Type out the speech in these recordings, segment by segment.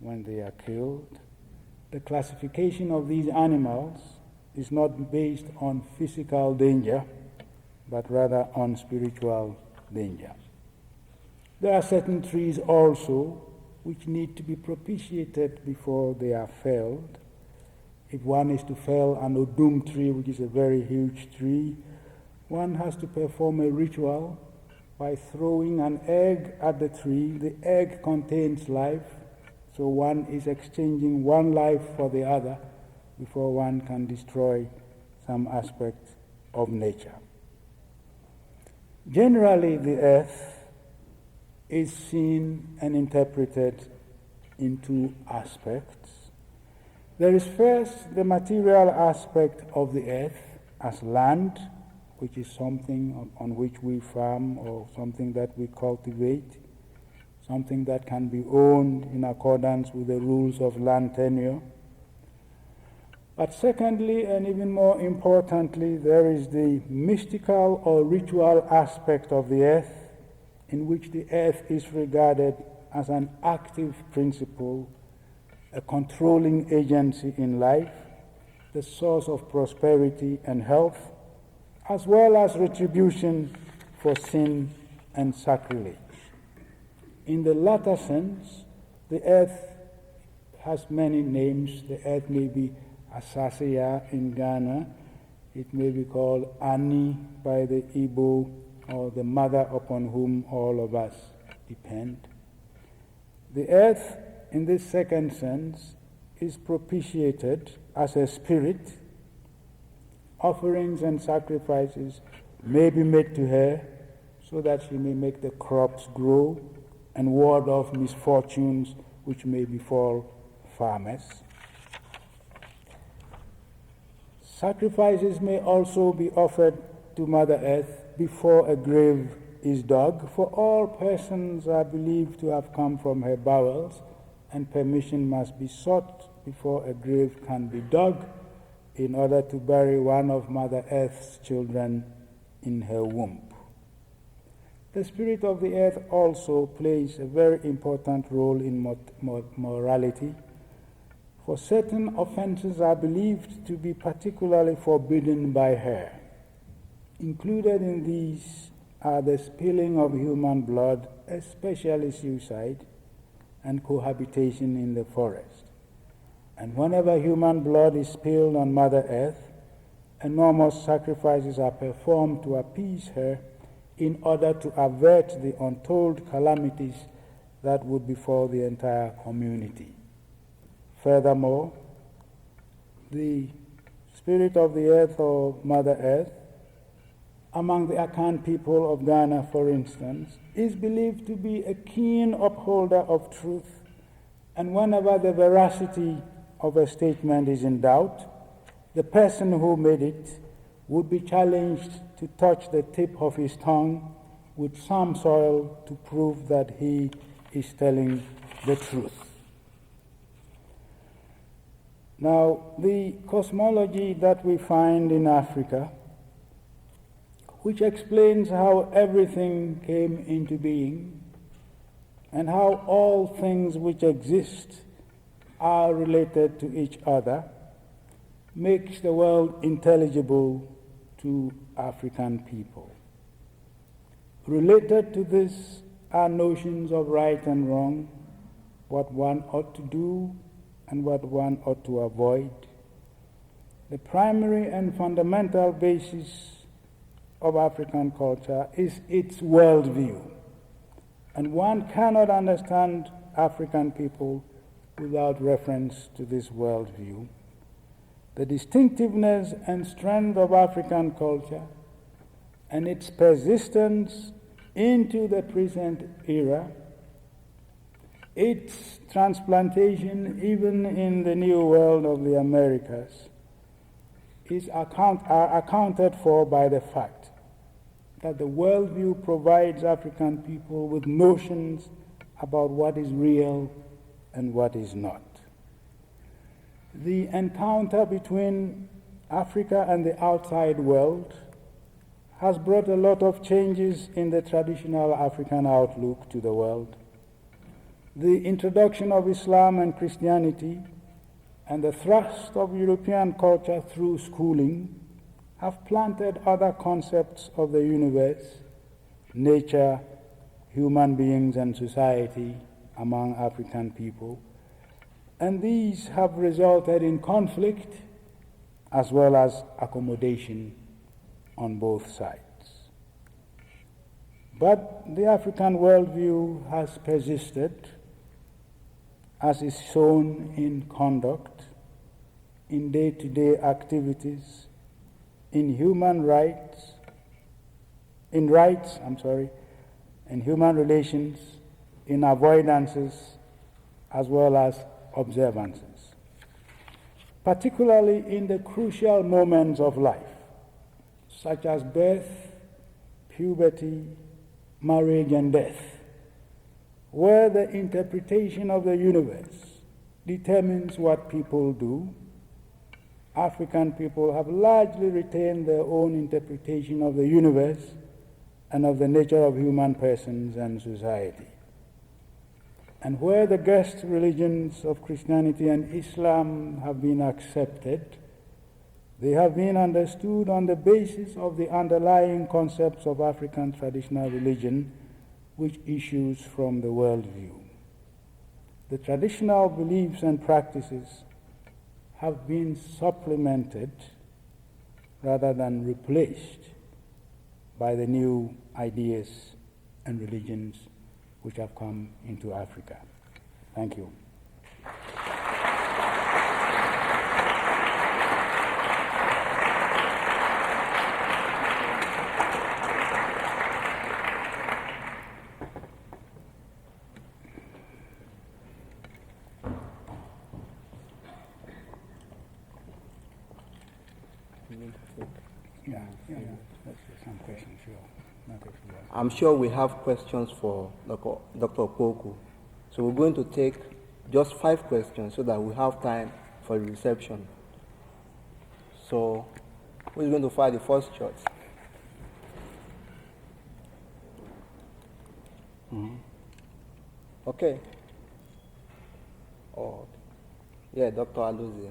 when they are killed. The classification of these animals is not based on physical danger, but rather on spiritual danger. There are certain trees also which need to be propitiated before they are felled. If one is to fell an Odum tree, which is a very huge tree, one has to perform a ritual by throwing an egg at the tree. The egg contains life, so one is exchanging one life for the other before one can destroy some aspect of nature. Generally, the earth is seen and interpreted in two aspects. There is first the material aspect of the earth as land, which is something on which we farm or something that we cultivate, something that can be owned in accordance with the rules of land tenure. But secondly, and even more importantly, there is the mystical or ritual aspect of the earth, in which the earth is regarded as an active principle, a controlling agency in life, the source of prosperity and health, as well as retribution for sin and sacrilege. In the latter sense, the earth has many names. The earth may be Asasea in Ghana. It may be called Ani by the Igbo, or the mother upon whom all of us depend. The earth, in this second sense, is propitiated as a spirit. Offerings and sacrifices may be made to her so that she may make the crops grow and ward off misfortunes which may befall farmers. Sacrifices may also be offered to Mother Earth before a grave is dug, for all persons are believed to have come from her bowels, and permission must be sought before a grave can be dug in order to bury one of Mother Earth's children in her womb. The spirit of the earth also plays a very important role in morality, for certain offenses are believed to be particularly forbidden by her. Included in these are the spilling of human blood, especially suicide, and cohabitation in the forest. And whenever human blood is spilled on Mother Earth, enormous sacrifices are performed to appease her in order to avert the untold calamities that would befall the entire community. Furthermore, the spirit of the earth, or Mother Earth, among the Akan people of Ghana, for instance, is believed to be a keen upholder of truth, and whenever the veracity of a statement is in doubt, the person who made it would be challenged to touch the tip of his tongue with some soil to prove that he is telling the truth. Now, the cosmology that we find in Africa, which explains how everything came into being and how all things which exist are related to each other, makes the world intelligible to African people. Related to this are notions of right and wrong, what one ought to do and what one ought to avoid. The primary and fundamental basis of African culture is its worldview, and one cannot understand African people without reference to this worldview. The distinctiveness and strength of African culture and its persistence into the present era, its transplantation even in the new world of the Americas, are accounted for by the fact that the worldview provides African people with notions about what is real and what is not. The encounter between Africa and the outside world has brought a lot of changes in the traditional African outlook to the world. The introduction of Islam and Christianity and the thrust of European culture through schooling have planted other concepts of the universe, nature, human beings, and society among African people, and these have resulted in conflict as well as accommodation on both sides. But the African worldview has persisted, as is shown in conduct, in day-to-day activities, in human rights, in human relations, in avoidances, as well as observances, particularly in the crucial moments of life, such as birth, puberty, marriage, and death, where the interpretation of the universe determines what people do. African people have largely retained their own interpretation of the universe and of the nature of human persons and society. And where the guest religions of Christianity and Islam have been accepted, they have been understood on the basis of the underlying concepts of African traditional religion, which issues from the worldview. The traditional beliefs and practices have been supplemented rather than replaced by the new ideas and religions which have come into Africa. Thank you. Some questions, sure. I'm sure we have questions for Dr. Opoku. So we're going to take just 5 questions so that we have time for the reception. So who's going to fire the first shot? Mm-hmm. Okay. Oh, yeah, Dr. Aluzie.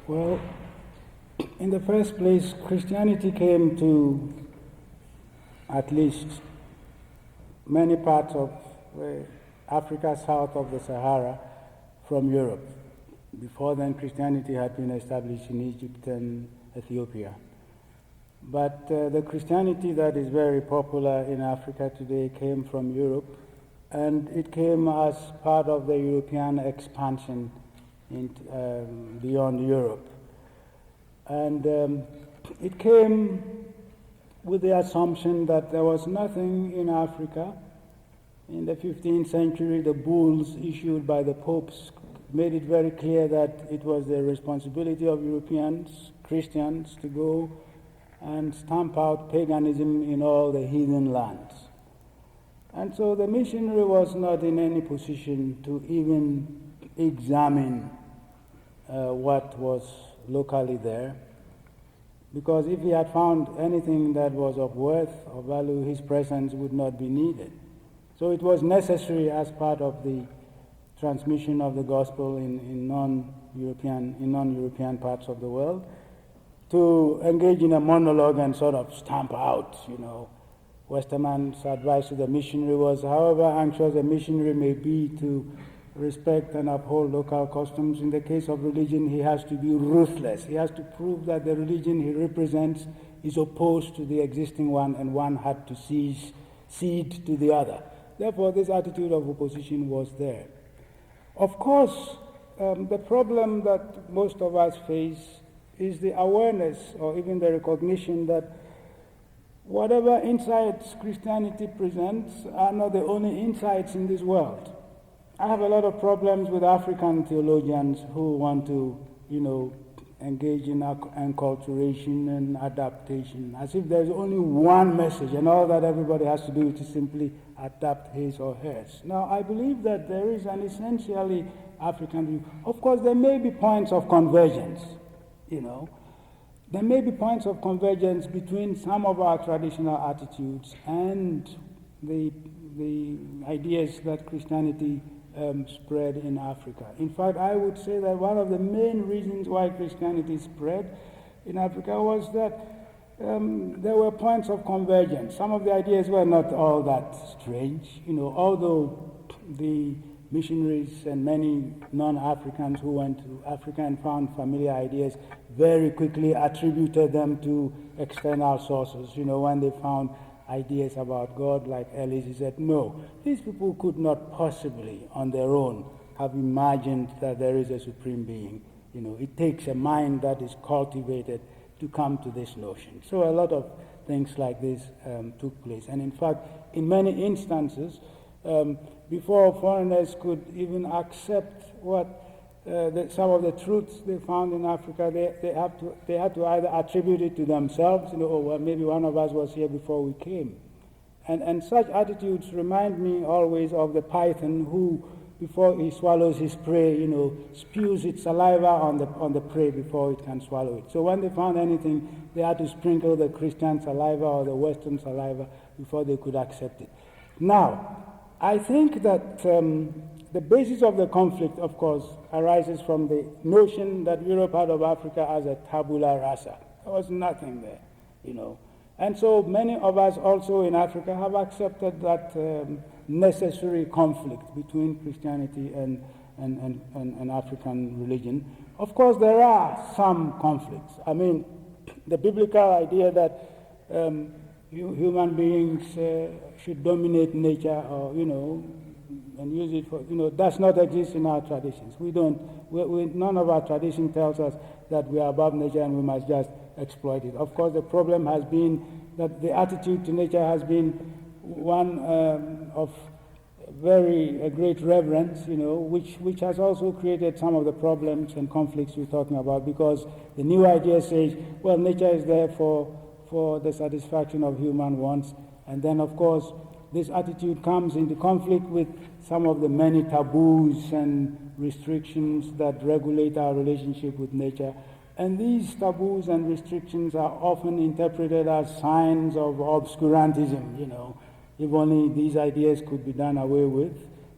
Well, in the first place, Christianity came to at least many parts of Africa south of the Sahara from Europe. Before then, Christianity had been established in Egypt and Ethiopia. But the Christianity that is very popular in Africa today came from Europe, and it came as part of the European expansion beyond Europe. And it came with the assumption that there was nothing in Africa. In the 15th century, the bulls issued by the popes made it very clear that it was the responsibility of Europeans, Christians, to go and stamp out paganism in all the heathen lands. And so the missionary was not in any position to even examine what was locally there, because if he had found anything that was of worth or value, his presence would not be needed. So it was necessary as part of the transmission of the gospel in non-European parts of the world to engage in a monologue and sort of stamp out, Westermann's advice to the missionary was, however anxious a missionary may be to respect and uphold local customs, in the case of religion, he has to be ruthless. He has to prove that the religion he represents is opposed to the existing one, and one had to cede to the other. Therefore, this attitude of opposition was there. Of course, the problem that most of us face is the awareness or even the recognition that whatever insights Christianity presents are not the only insights in this world. I have a lot of problems with African theologians who want to, engage in enculturation and adaptation, as if there's only one message and all that everybody has to do is to simply adapt his or hers. Now, I believe that there is an essentially African view. Of course, there may be points of convergence, There may be points of convergence between some of our traditional attitudes and the ideas that Christianity spread in Africa. In fact, I would say that one of the main reasons why Christianity spread in Africa was that there were points of convergence. Some of the ideas were not all that strange, although the missionaries and many non-Africans who went to Africa and found familiar ideas very quickly attributed them to external sources. When they found ideas about God, like Ellis, he said, no, these people could not possibly on their own have imagined that there is a supreme being. It takes a mind that is cultivated to come to this notion. So a lot of things like this took place. And in fact, in many instances, before foreigners could even accept what some of the truths they found in Africa, they had to either attribute it to themselves, well, maybe one of us was here before we came. And such attitudes remind me always of the python who, before he swallows his prey, spews its saliva on the prey before it can swallow it. So when they found anything, they had to sprinkle the Christian saliva or the Western saliva before they could accept it. Now, I think that the basis of the conflict, of course, arises from the notion that Europe had of Africa as a tabula rasa. There was nothing there, And so many of us also in Africa have accepted that necessary conflict between Christianity and African religion. Of course, there are some conflicts. I mean, the biblical idea that human beings should dominate nature or, and use it for, does not exist in our traditions. None of our tradition tells us that we are above nature and we must just exploit it. Of course, the problem has been that the attitude to nature has been one of very great reverence, which has also created some of the problems and conflicts we're talking about, because the new idea says, well, nature is there for the satisfaction of human wants. And then, of course, this attitude comes into conflict with some of the many taboos and restrictions that regulate our relationship with nature. And these taboos and restrictions are often interpreted as signs of obscurantism, If only these ideas could be done away with,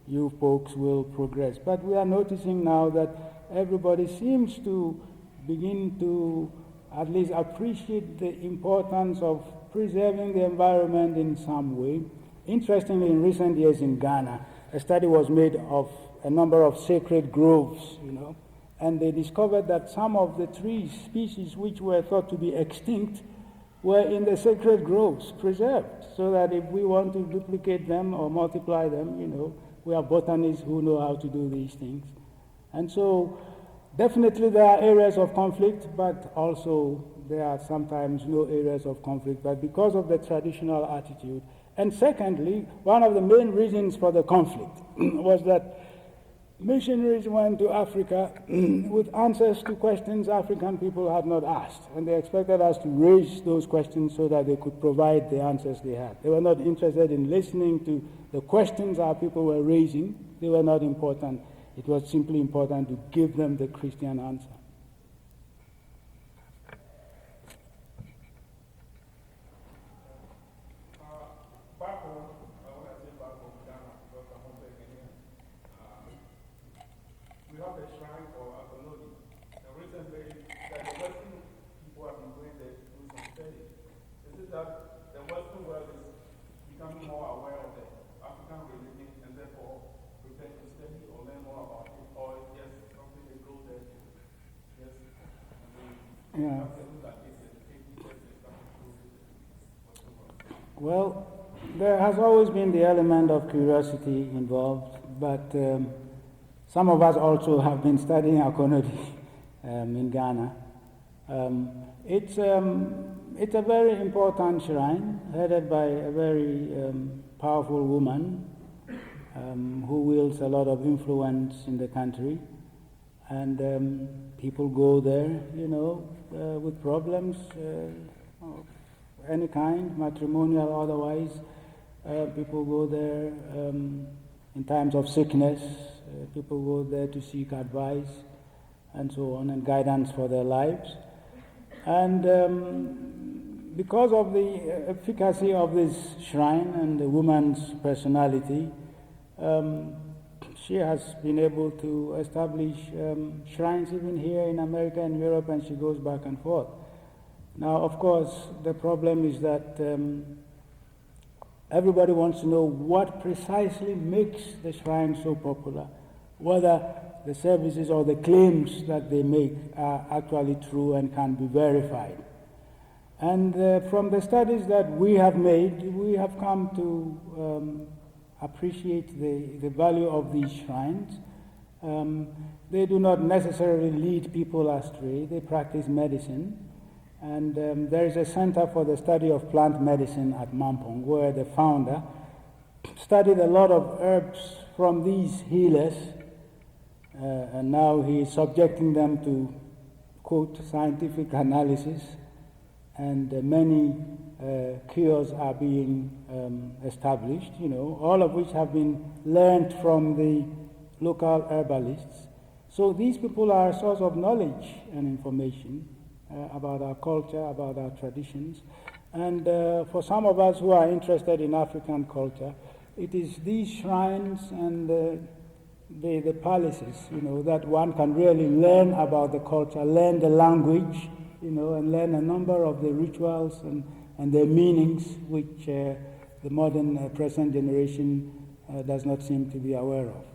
you folks will progress. But we are noticing now that everybody seems to begin to at least appreciate the importance of preserving the environment in some way. Interestingly, in recent years in Ghana, a study was made of a number of sacred groves, and they discovered that some of the tree species which were thought to be extinct were in the sacred groves preserved, so that if we want to duplicate them or multiply them, we are botanists who know how to do these things. And so definitely there are areas of conflict, but also there are sometimes no areas of conflict, but because of the traditional attitude. And secondly, one of the main reasons for the conflict was that missionaries went to Africa with answers to questions African people had not asked, and they expected us to raise those questions so that they could provide the answers they had. They were not interested in listening to the questions our people were raising. They were not important. It was simply important to give them the Christian answer. We have a shrine for Akonodi. And recently, the Western people have been going there to do some study. Is it that the Western world is becoming more aware of the African religion and therefore prepare to study or learn more about it, or just something they go there to just have to do that case and take because they start to prove it? Well, there has always been the element of curiosity involved, but some of us also have been studying Akonodi in Ghana. It's a very important shrine headed by a very powerful woman who wields a lot of influence in the country. And people go there, with problems of any kind, matrimonial or otherwise. People go there in times of sickness. People go there to seek advice and so on, and guidance for their lives. And because of the efficacy of this shrine and the woman's personality, she has been able to establish shrines even here in America and Europe, and she goes back and forth. Now, of course, the problem is that everybody wants to know what precisely makes the shrine so popular, whether the services or the claims that they make are actually true and can be verified. And from the studies that we have made, we have come to appreciate the value of these shrines. They do not necessarily lead people astray. They practice medicine. And there is a Center for the Study of Plant Medicine at Mampong, where the founder studied a lot of herbs from these healers, and now he is subjecting them to, quote, scientific analysis, and many cures are being established, all of which have been learned from the local herbalists. So these people are a source of knowledge and information about our culture, about our traditions. And for some of us who are interested in African culture, it is these shrines and the palaces, that one can really learn about the culture, learn the language, and learn a number of the rituals and their meanings, which the modern present generation does not seem to be aware of.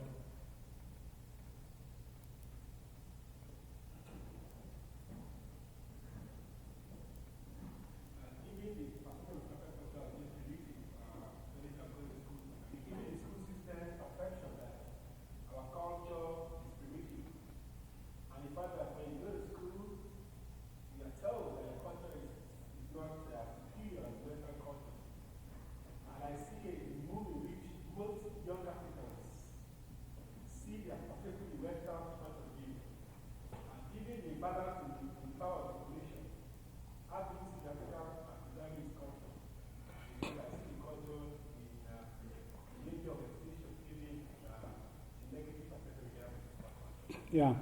Yeah.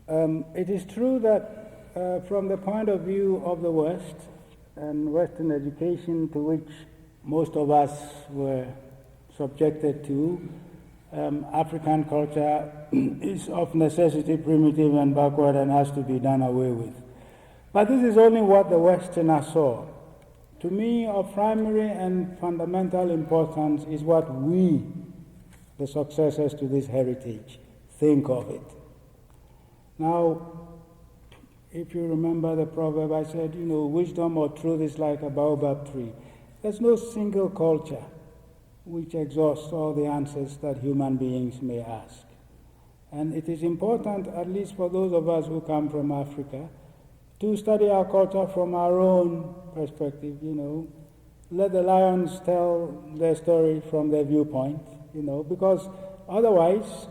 It is true that from the point of view of the West and Western education, to which most of us were subjected to, African culture is of necessity primitive and backward and has to be done away with. But this is only what the Westerner saw. To me, of primary and fundamental importance is what we, the successors to this heritage, think of it. Now, if you remember the proverb, I said, wisdom or truth is like a baobab tree. There's no single culture which exhausts all the answers that human beings may ask. And it is important, at least for those of us who come from Africa, to study our culture from our own perspective, Let the lions tell their story from their viewpoint, because otherwise,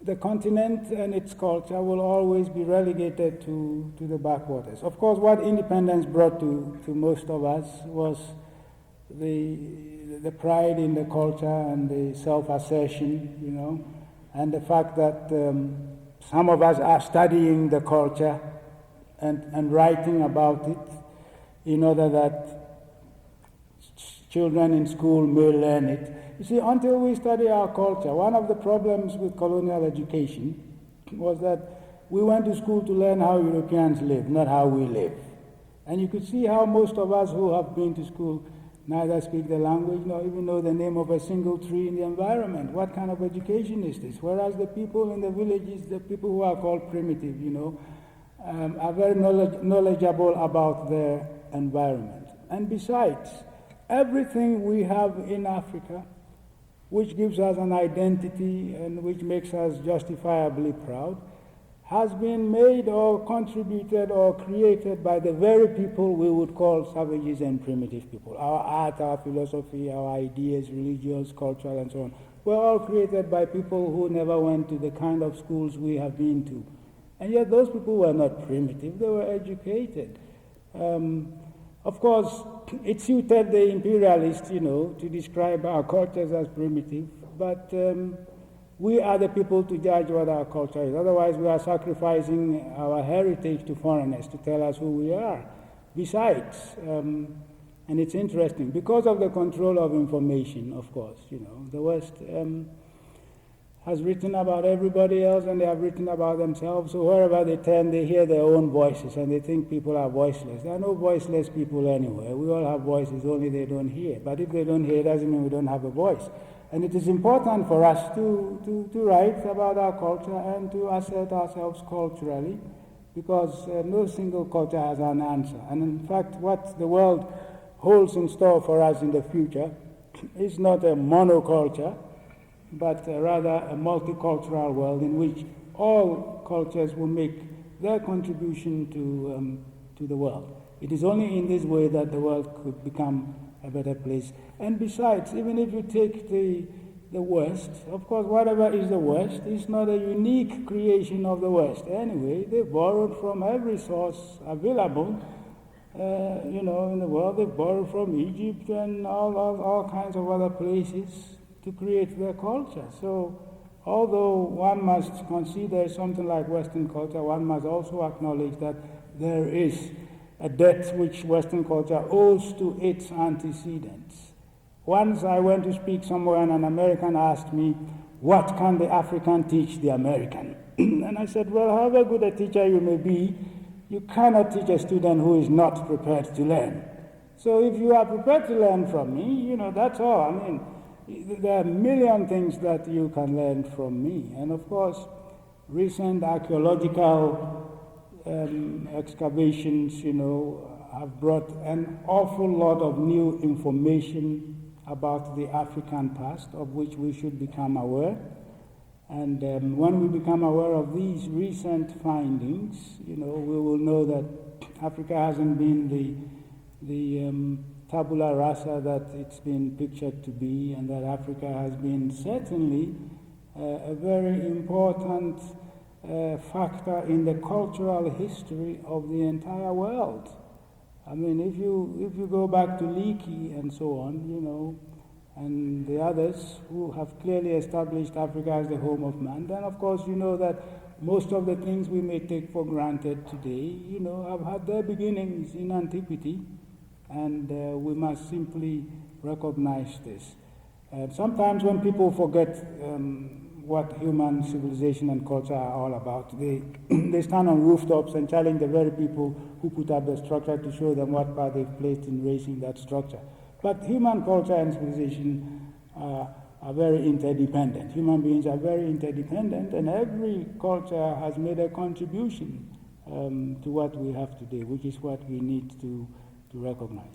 the continent and its culture will always be relegated to the backwaters. Of course, what independence brought to most of us was the pride in the culture and the self-assertion, and the fact that some of us are studying the culture and writing about it in order that children in school may learn it. You see, until we study our culture, one of the problems with colonial education was that we went to school to learn how Europeans live, not how we live. And you could see how most of us who have been to school neither speak the language nor even know the name of a single tree in the environment. What kind of education is this? Whereas the people in the villages, the people who are called primitive, are very knowledgeable about their environment. And besides, everything we have in Africa, which gives us an identity and which makes us justifiably proud, has been made or contributed or created by the very people we would call savages and primitive people. Our art, our philosophy, our ideas, religious, cultural, and so on, were all created by people who never went to the kind of schools we have been to. And yet those people were not primitive, they were educated. Of course, it suited the imperialists, to describe our cultures as primitive, but we are the people to judge what our culture is. Otherwise, we are sacrificing our heritage to foreigners to tell us who we are. Besides, and it's interesting, because of the control of information, of course, the West has written about everybody else and they have written about themselves. So wherever they turn, they hear their own voices and they think people are voiceless. There are no voiceless people anywhere. We all have voices, only they don't hear. But if they don't hear, it doesn't mean we don't have a voice. And it is important for us to write about our culture and to assert ourselves culturally, because no single culture has an answer. And in fact, what the world holds in store for us in the future is not a monoculture, but rather a multicultural world in which all cultures will make their contribution to the world. It is only in this way that the world could become a better place. And besides, even if you take the West, of course, whatever is the West is not a unique creation of the West. Anyway, they borrowed from every source available, in the world. They borrowed from Egypt and all kinds of other places to create their culture. So, although one must consider something like Western culture, one must also acknowledge that there is a debt which Western culture owes to its antecedents. Once I went to speak somewhere and an American asked me, what can the African teach the American? And I said, well, however good a teacher you may be, you cannot teach a student who is not prepared to learn. So if you are prepared to learn from me, that's all. I mean, there are a million things that you can learn from me. And of course, recent archaeological excavations, have brought an awful lot of new information about the African past, of which we should become aware. And when we become aware of these recent findings, we will know that Africa hasn't been the tabula rasa that it's been pictured to be, and that Africa has been certainly a very important factor in the cultural history of the entire world. I mean, if you go back to Leakey and so on, and the others who have clearly established Africa as the home of man, then of course you know that most of the things we may take for granted today, have had their beginnings in antiquity, and we must simply recognize this. Sometimes when people forget what human civilization and culture are all about, they stand on rooftops and challenge the very people who put up the structure to show them what part they've placed in raising that structure. But human culture and civilization are very interdependent. Human beings are very interdependent, and every culture has made a contribution to what we have today, which is what we need to recognize.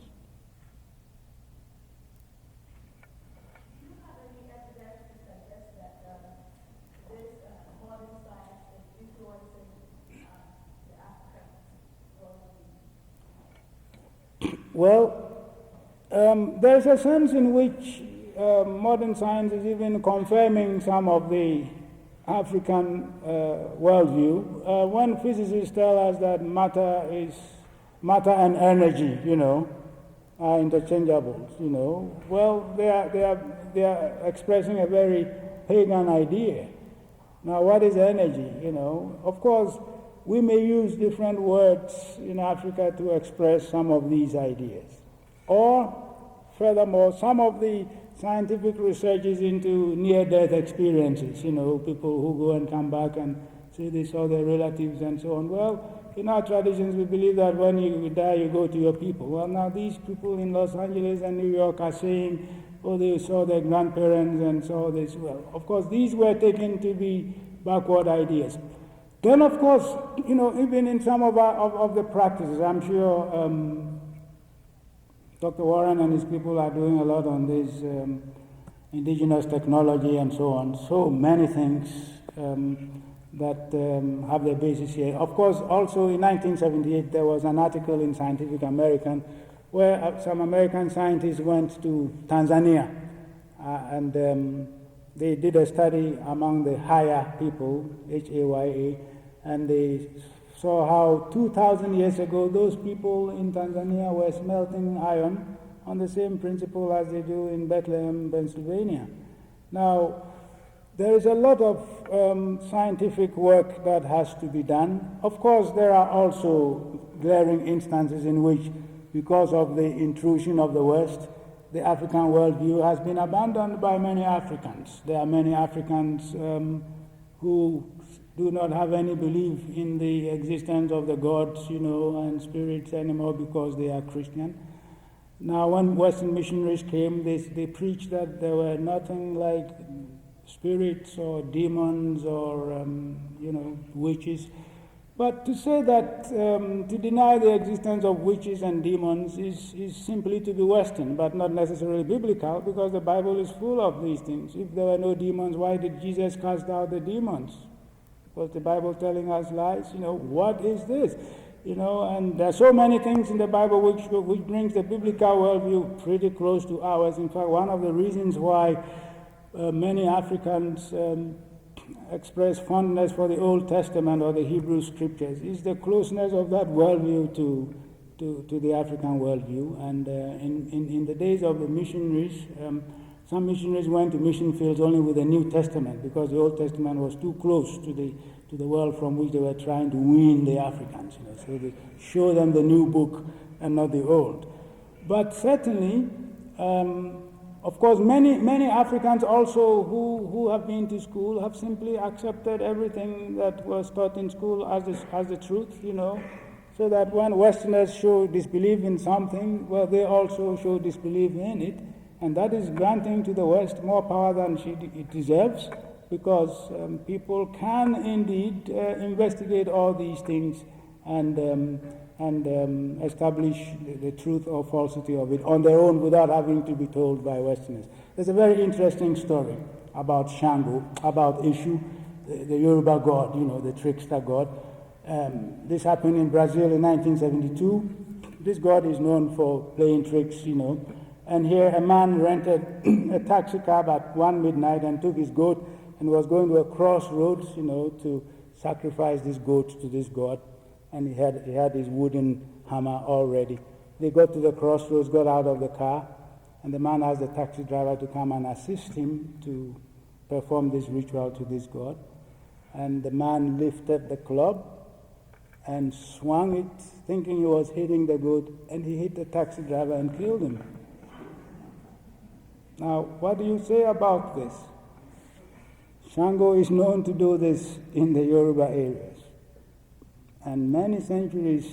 Well, there's a sense in which modern science is even confirming some of the African worldview. When physicists tell us that matter and energy, are interchangeable, well, they are expressing a very pagan idea. Now, what is energy? Of course, we may use different words in Africa to express some of these ideas. Or, furthermore, some of the scientific researches into near-death experiences, people who go and come back and say they saw their relatives and so on. Well, in our traditions, we believe that when you die, you go to your people. Well, now these people in Los Angeles and New York are saying, oh, they saw their grandparents and saw this. Well, of course, these were taken to be backward ideas. Then, of course, even in some of the practices, I'm sure Dr. Warren and his people are doing a lot on this indigenous technology and so on. So many things that have their basis here. Of course, also in 1978, there was an article in Scientific American where some American scientists went to Tanzania and they did a study among the Haya people, H-A-Y-A, and they saw how 2,000 years ago those people in Tanzania were smelting iron on the same principle as they do in Bethlehem, Pennsylvania. Now, there is a lot of scientific work that has to be done. Of course, there are also glaring instances in which, because of the intrusion of the West, the African worldview has been abandoned by many Africans. There are many Africans who do not have any belief in the existence of the gods, and spirits anymore because they are Christian. Now, when Western missionaries came, they preached that there were nothing like spirits or demons or, witches. But to say that, to deny the existence of witches and demons is simply to be Western, but not necessarily biblical, because the Bible is full of these things. If there were no demons, why did Jesus cast out the demons? Was the Bible telling us lies? What is this? And there are so many things in the Bible which brings the biblical worldview pretty close to ours. In fact, one of the reasons why many Africans express fondness for the Old Testament or the Hebrew Scriptures is the closeness of that worldview to the African worldview. And in the days of the missionaries, some missionaries went to mission fields only with the New Testament because the Old Testament was too close to the world from which they were trying to wean the Africans. So they show them the new book and not the old. But certainly, of course, many Africans also who have been to school have simply accepted everything that was taught in school as the truth, so that when Westerners show disbelief in something, well, they also show disbelief in it, and that is granting to the West more power than it deserves, because people can indeed investigate all these things and establish the truth or falsity of it on their own without having to be told by Westerners. There's a very interesting story about Shango, about Eshu, the Yoruba god, the trickster god. This happened in Brazil in 1972. This god is known for playing tricks, and here a man rented a taxi cab at 1 midnight and took his goat and was going to a crossroads, to sacrifice this goat to this god. And he had his wooden hammer all ready. They got to the crossroads, got out of the car, and the man asked the taxi driver to come and assist him to perform this ritual to this god. And the man lifted the club and swung it, thinking he was hitting the goat, and he hit the taxi driver and killed him. Now, what do you say about this? Shango is known to do this in the Yoruba areas. And many centuries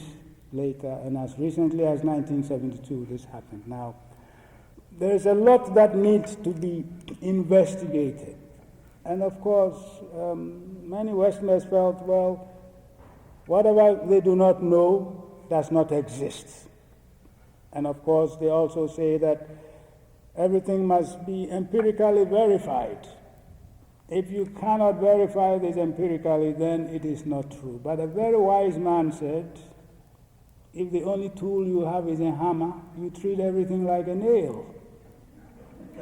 later, and as recently as 1972, this happened. Now, there is a lot that needs to be investigated. And of course, many Westerners felt, well, whatever they do not know does not exist. And of course, they also say that everything must be empirically verified. If you cannot verify this empirically, then it is not true. But a very wise man said, if the only tool you have is a hammer, you treat everything like a nail.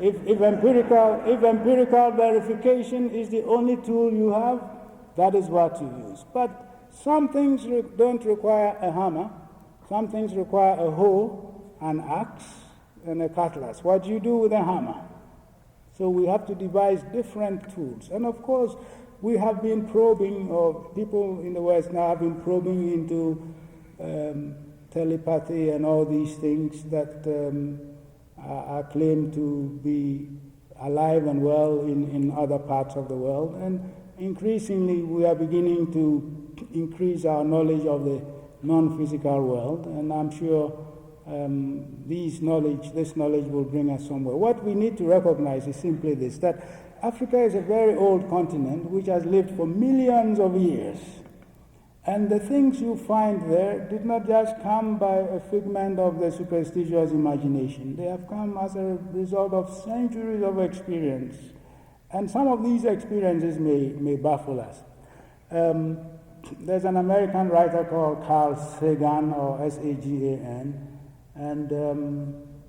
If empirical verification is the only tool you have, that is what you use. But some things don't require a hammer. Some things require a hoe, an axe, and a cutlass. What do you do with a hammer? So we have to devise different tools. And of course, we have been probing, or people in the West now have been probing into telepathy and all these things that are claimed to be alive and well in other parts of the world. And increasingly, we are beginning to increase our knowledge of the non-physical world. And I'm sure this knowledge will bring us somewhere. What we need to recognize is simply this, that Africa is a very old continent which has lived for millions of years. And the things you find there did not just come by a figment of the superstitious imagination. They have come as a result of centuries of experience. And some of these experiences may baffle us. There's an American writer called Carl Sagan, or S-A-G-A-N, and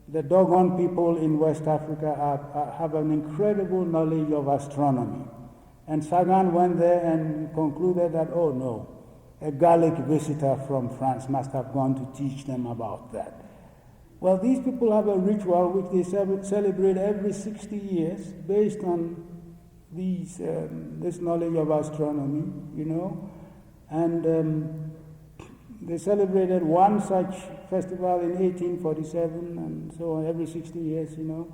the Dogon people in West Africa have an incredible knowledge of astronomy. And Sagan went there and concluded that, oh no, a Gallic visitor from France must have gone to teach them about that. Well, these people have a ritual which they celebrate every 60 years based on this knowledge of astronomy, you know. And they celebrated one such festival in 1847 and so on, every 60 years, you know.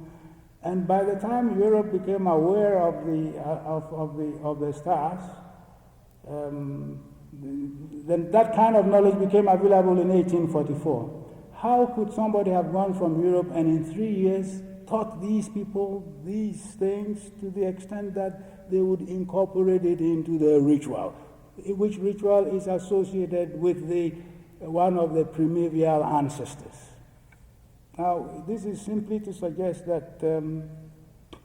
And by the time Europe became aware of the stars, then that kind of knowledge became available in 1844. How could somebody have gone from Europe and in 3 years taught these people these things to the extent that they would incorporate it into their ritual, which ritual is associated with one of the primeval ancestors? Now, this is simply to suggest that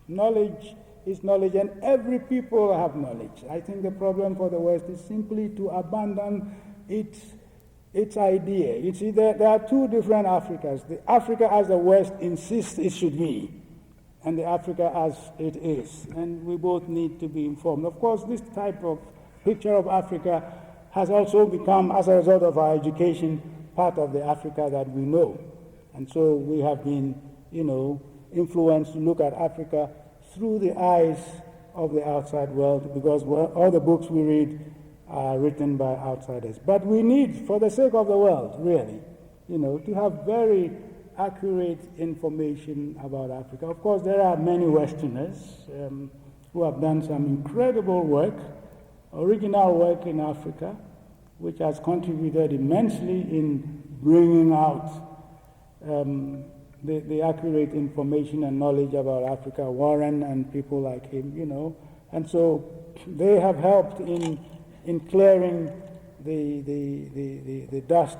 knowledge is knowledge, and every people have knowledge. I think the problem for the West is simply to abandon its idea. You see, there are two different Africas. The Africa as the West insists it should be, and the Africa as it is. And we both need to be informed. Of course, this type of picture of Africa has also become, as a result of our education, part of the Africa that we know. And so we have been, you know, influenced to look at Africa through the eyes of the outside world, because all the books we read are written by outsiders. But we need, for the sake of the world, really, you know, to have very accurate information about Africa. Of course, there are many Westerners who have done some incredible work, original work in Africa, which has contributed immensely in bringing out the accurate information and knowledge about Africa, Warren and people like him, you know. And so they have helped in clearing the dust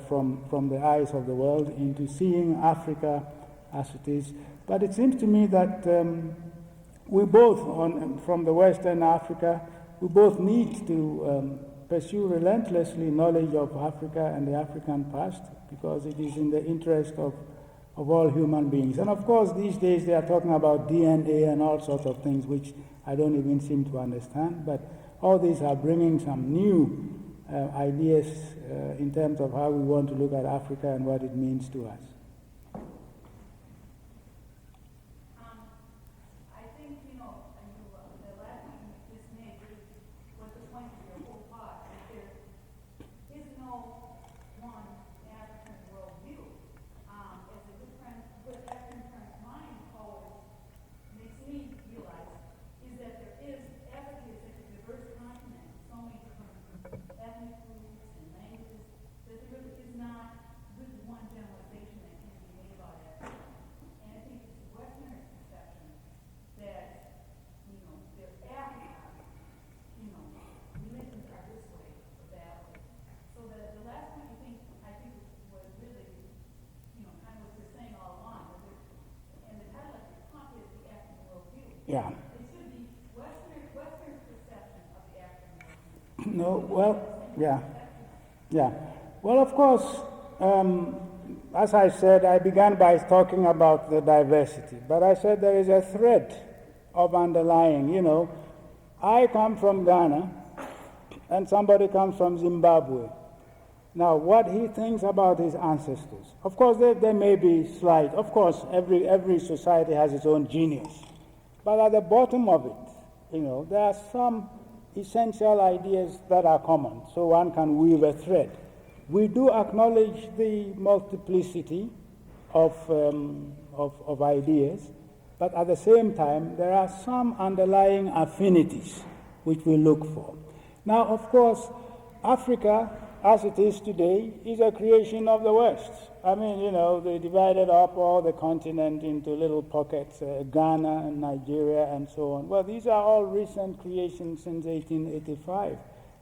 from the eyes of the world into seeing Africa as it is. But it seems to me that we both, from the Western Africa, we both need to pursue relentlessly knowledge of Africa and the African past, because it is in the interest of all human beings. And of course, these days they are talking about DNA and all sorts of things which I don't even seem to understand, but all these are bringing some new ideas in terms of how we want to look at Africa and what it means to us. I think, you know, the last point you just made was the point of your whole talk, that there is no one African worldview. It's a different, what African mind always makes me realize is that there is, Africa is such a diverse continent, so many different ethnic groups and languages, that there really is not good one generalization that can be made about Africa. And I think it's the Westerner's perception that, you know, they're Africa, you know, religions are this way or that way. So the last point I think was really, you know, kind of what you're saying all along. And the title of your talk is The African Worldview. Yeah. It should be Western's perception of the African worldview. No, well, yeah. Yeah. Well, of course, as I said, I began by talking about the diversity, but I said there is a thread of underlying, you know. I come from Ghana, and somebody comes from Zimbabwe. Now, what he thinks about his ancestors, of course, there may be slight, of course, every society has its own genius, but at the bottom of it, you know, there are some essential ideas that are common, so one can weave a thread. We do acknowledge the multiplicity of ideas, but at the same time, there are some underlying affinities which we look for. Now, of course, Africa, as it is today, is a creation of the West. I mean, you know, they divided up all the continent into little pockets, Ghana and Nigeria and so on. Well, these are all recent creations since 1885.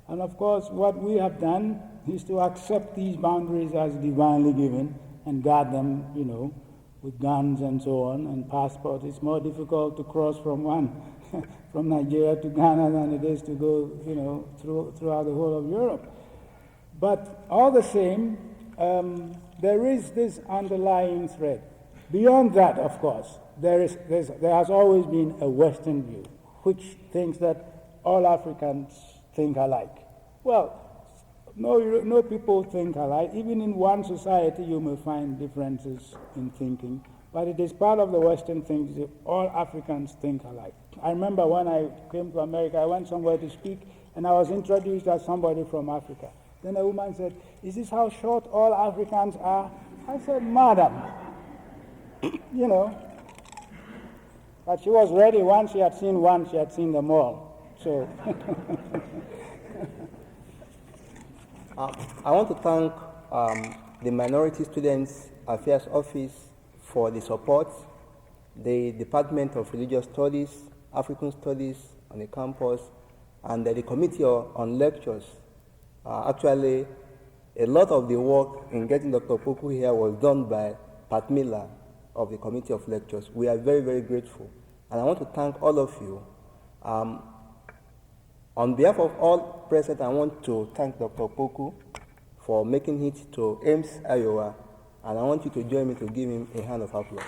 And of course, what we have done is to accept these boundaries as divinely given and guard them, with guns and so on and passports. It's more difficult to cross from from Nigeria to Ghana than it is to go, throughout the whole of Europe. But all the same, there is this underlying thread. Beyond that, of course, there has always been a Western view, which thinks that all Africans think alike. Well, no people think alike. Even in one society, you may find differences in thinking, but it is part of the Western thinking that all Africans think alike. I remember when I came to America, I went somewhere to speak, and I was introduced as somebody from Africa. Then a woman said, "Is this how short all Africans are?" I said, "Madam," But she was ready. Once she had seen one, she had seen them all. So. I want to thank the Minority Students Affairs Office for the support, the Department of Religious Studies, African Studies on the campus, and the Committee on Lectures. Actually, a lot of the work in getting Dr. Opoku here was done by Pat Miller of the Committee of Lectures. We are very, very grateful. And I want to thank all of you. On behalf of all present, I want to thank Dr. Opoku for making it to Ames, Iowa, and I want you to join me to give him a hand of applause.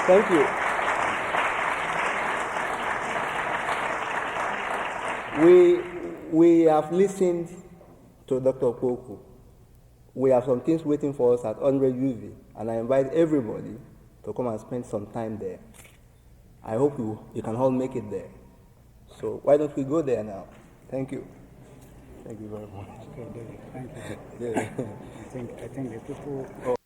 Thank you. We have listened to Dr. Opoku. We have some things waiting for us at 100 UV, and I invite everybody to come and spend some time there. I hope you can all make it there. So why don't we go there now? Thank you. Thank you very much. Okay, David, thank you. I think the people...